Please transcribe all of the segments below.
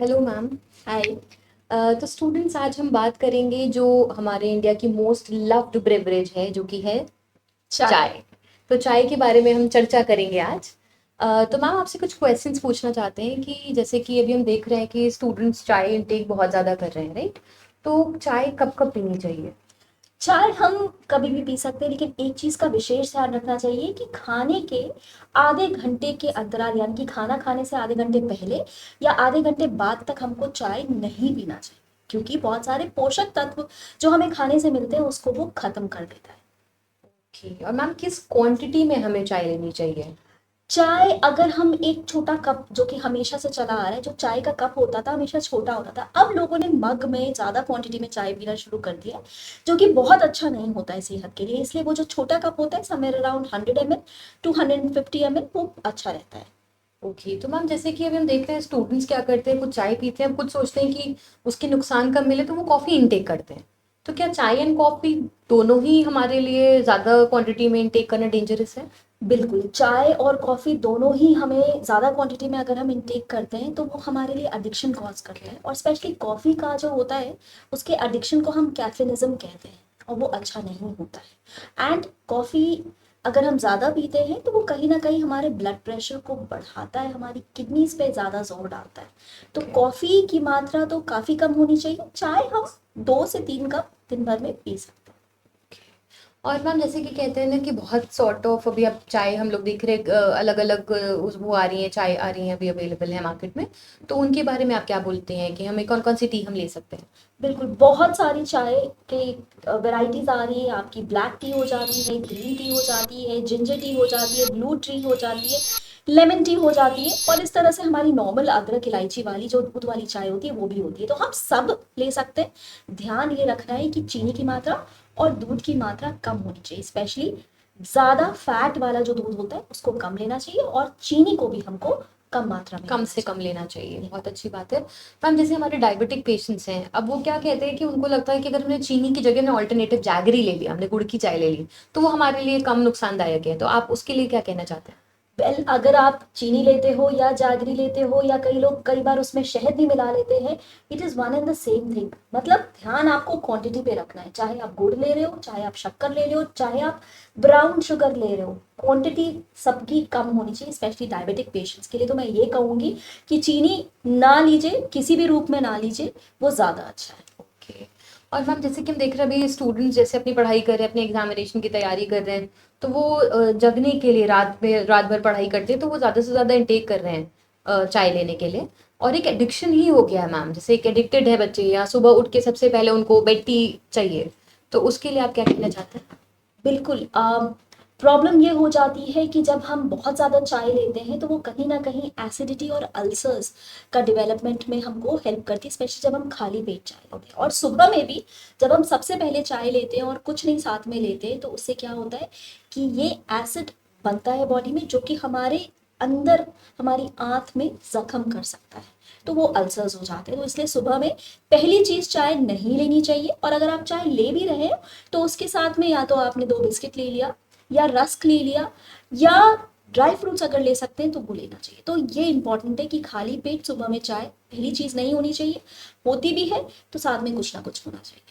Hello ma'am. हाय। तो students, आज हम बात करेंगे जो हमारे इंडिया की मोस्ट लव्ड ब्रेवरेज है, जो कि है चाय। चाय। तो चाय के बारे में हम चर्चा करेंगे आज। तो मैम, आपसे कुछ क्वेश्चंस पूछना चाहते हैं कि जैसे कि अभी हम देख रहे हैं कि स्टूडेंट्स चाय इंटेक बहुत ज़्यादा कर रहे हैं, राइट? तो चाय कब कब पीनी चाहिए? चाय हम कभी भी पी सकते हैं, लेकिन एक चीज़ का विशेष ध्यान रखना चाहिए कि खाने के आधे घंटे के अंतराल, यानी कि खाना खाने से आधे घंटे पहले या आधे घंटे बाद तक हमको चाय नहीं पीना चाहिए, क्योंकि बहुत सारे पोषक तत्व जो हमें खाने से मिलते हैं उसको वो खत्म कर देता है। ओके, और मैम किस क्वांटिटी में हमें चाय लेनी चाहिए? चाय अगर हम एक छोटा कप, जो कि हमेशा से चला आ रहा है, जो चाय का कप होता था हमेशा छोटा होता था, अब लोगों ने मग में ज़्यादा क्वांटिटी में चाय पीना शुरू कर दिया, जो कि बहुत अच्छा नहीं होता है सेहत के लिए। इसलिए वो जो छोटा कप होता है, somewhere around 100 ml to 150 ml, वो अच्छा रहता है। ओके, तो मैम जैसे कि अभी हम देखते हैं स्टूडेंट्स क्या करते हैं, कुछ चाय पीते हैं, कुछ सोचते हैं कि उसके नुकसान कम मिले तो वो कॉफ़ी इंटेक करते हैं। तो क्या चाय एंड कॉफ़ी दोनों ही हमारे लिए ज़्यादा क्वांटिटी में इंटेक करना डेंजरस है? बिल्कुल, चाय और कॉफ़ी दोनों ही हमें ज़्यादा क्वांटिटी में अगर हम इनटेक करते हैं तो वो हमारे लिए एडिक्शन कॉज करते हैं, और स्पेशली कॉफ़ी का जो होता है उसके एडिक्शन को हम कैफिनिज्म कहते हैं, और वो अच्छा नहीं होता है। एंड कॉफ़ी अगर हम ज़्यादा पीते हैं तो वो कहीं ना कहीं हमारे ब्लड प्रेशर को बढ़ाता है, हमारी किडनीज पे ज़्यादा जोर डालता है। तो ओके। कॉफ़ी की मात्रा तो काफ़ी कम होनी चाहिए। चाय हम 2 से 3 कप दिन भर में पी सकते हैं। और मैम जैसे कि कहते हैं ना कि बहुत सॉर्ट ऑफ अभी अब चाय हम लोग देख रहे हैं, अलग अलग उस वो आ रही हैं, चाय आ रही हैं, अभी अवेलेबल है मार्केट में। तो उनके बारे में आप क्या बोलते हैं कि हमें कौन कौन सी टी हम ले सकते हैं? बिल्कुल, बहुत सारी चाय के वैराइटीज़ आ रही है। आपकी ब्लैक टी हो जाती है, ग्रीन टी हो जाती है, जिंजर टी हो जाती है, ब्लू टी हो जाती है, लेमन टी हो जाती है, और इस तरह से हमारी नॉर्मल अदरक इलायची वाली जो दूध वाली चाय होती है वो भी होती है। तो हम सब ले सकते हैं। ध्यान ये रखना है कि चीनी की मात्रा और दूध की मात्रा कम होनी चाहिए। स्पेशली ज़्यादा फैट वाला जो दूध होता है उसको कम लेना चाहिए, और चीनी को भी हमको कम मात्रा में कम लेना से कम चाहिए। लेना चाहिए, बहुत अच्छी बात है। मैम जैसे हमारे डायबिटिक पेशेंट्स हैं, अब वो क्या कहते हैं कि उनको लगता है कि अगर हमने चीनी की जगह में ऑल्टरनेटिव जैगरी ले लिया, हमने गुड़ की चाय ले ली, तो वो हमारे लिए कम नुकसानदायक है। तो आप उसके लिए क्या कहना चाहते हैं? वेल, अगर आप चीनी लेते हो या जैगरी लेते हो, या कई लोग कई बार उसमें शहद भी मिला लेते हैं, it is one and the same thing. मतलब ध्यान आपको क्वांटिटी पे रखना है। चाहे आप गुड़ ले रहे हो, चाहे आप शक्कर ले रहे हो, चाहे आप ब्राउन शुगर ले रहे हो, क्वांटिटी सबकी कम होनी चाहिए। स्पेशली डायबिटिक पेशेंट्स के लिए तो मैं ये कहूँगी कि चीनी ना लीजिए, किसी भी रूप में ना लीजिए, वो ज़्यादा अच्छा है। ओके। और मैम जैसे कि हम देख रहे हैं अभी स्टूडेंट्स जैसे अपनी पढ़ाई कर रहे हैं, अपने एग्जामिनेशन की तैयारी कर रहे हैं, तो वो जगने के लिए रात भर पढ़ाई करते हैं, तो वो ज़्यादा से ज़्यादा इंटेक कर रहे हैं चाय लेने के लिए। और एक एडिक्शन ही हो गया है मैम, जैसे एक एडिक्टेड है बच्चे, या सुबह उठ के सबसे पहले उनको बेड टी चाहिए। तो उसके लिए आप क्या कहना चाहते हैं? बिल्कुल। प्रॉब्लम ये हो जाती है कि जब हम बहुत ज़्यादा चाय लेते हैं तो वो कहीं ना कहीं एसिडिटी और अल्सर्स का डेवलपमेंट में हमको हेल्प करती है, स्पेशली जब हम खाली पेट चाय लेते हैं। और सुबह में भी जब हम सबसे पहले चाय लेते हैं और कुछ नहीं साथ में लेते हैं, तो उससे क्या होता है कि ये एसिड बनता है बॉडी में, जो कि हमारे अंदर, हमारी आंत में जख्म कर सकता है। तो वो अल्सर्स हो जाते हैं। तो इसलिए सुबह में पहली चीज़ चाय नहीं लेनी चाहिए। और अगर आप चाय ले भी रहे हैं तो उसके साथ में या तो आपने 2 बिस्किट ले लिया, या रस्क ले लिया, या ड्राई फ्रूट्स अगर ले सकते हैं तो वो लेना चाहिए। तो ये इंपॉर्टेंट है कि खाली पेट सुबह में चाय पहली चीज़ नहीं होनी चाहिए। होती भी है तो साथ में कुछ ना कुछ होना चाहिए।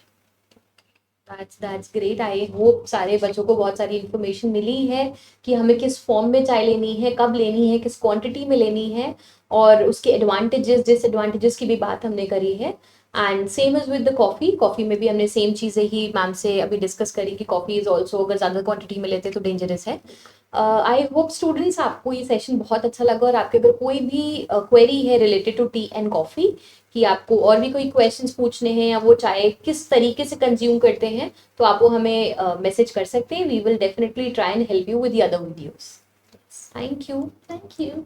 That's great. आई होप सारे बच्चों को बहुत सारी इन्फॉर्मेशन मिली है कि हमें किस फॉर्म में चाय लेनी है, कब लेनी है, किस क्वांटिटी में लेनी है, और उसके एडवांटेजेस डिसएडवांटेजेस की भी बात हमने करी है। And same is with the coffee. Coffee में भी हमने सेम चीज़ें ही मैम से अभी डिस्कस करी कि कॉफ़ी इज़ ऑल्सो अगर ज़्यादा क्वांटिटी में लेते हैं तो डेंजरस है। आई होप स्टूडेंट्स आपको ये सेशन बहुत अच्छा लगा, और आपके अगर कोई भी क्वेरी है related to tea and coffee, कि आपको और भी कोई क्वेश्चंस पूछने हैं या वो चाय किस तरीके से कंज्यूम करते हैं, तो आप वो हमें मैसेज कर सकते हैं। We will definitely try and help you with the other videos. Thank you. Thank you.